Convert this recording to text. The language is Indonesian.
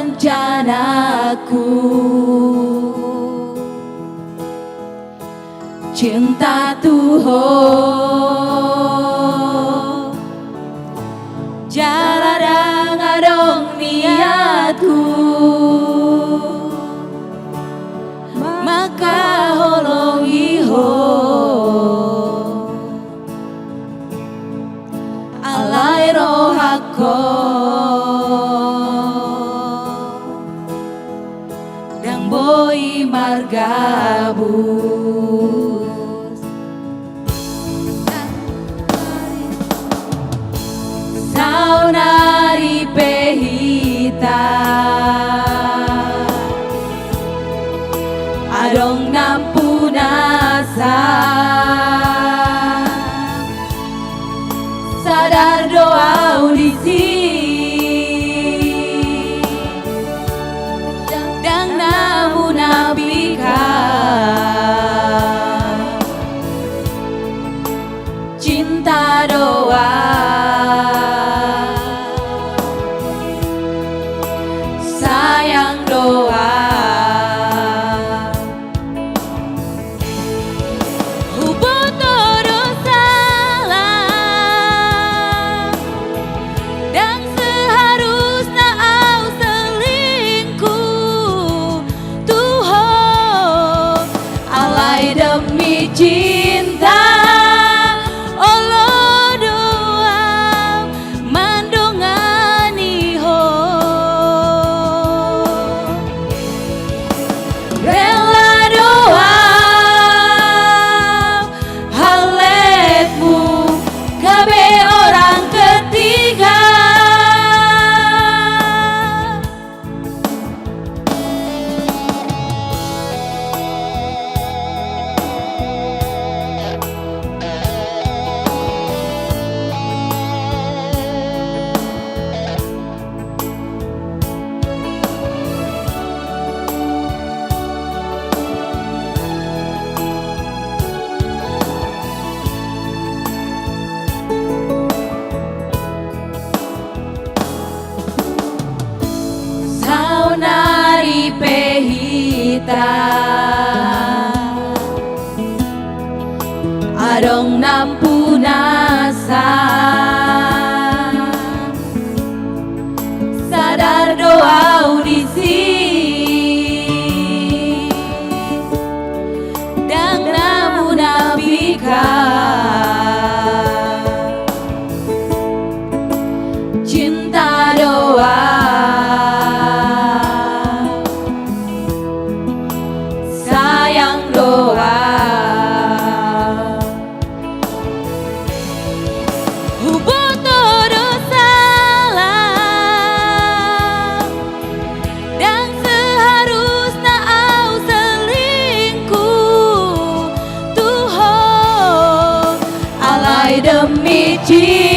rencanaku. Cinta Tuhan jarang ngadong niatku, maka holong iho alai rohako dang boy margabus saunari pehita adong nampunasa sadar doa audisi dan namun nabika cinta doa sayang doa cinta Allah doa mandongani ho rela doa haletmu kabe orang ketiga saunari pehita adong nampunasa sadar doa audisi dan namun nabika cinta doa sayang doa huboto dosa dan seharusnya au selingkuh Tuhan alai demi cinta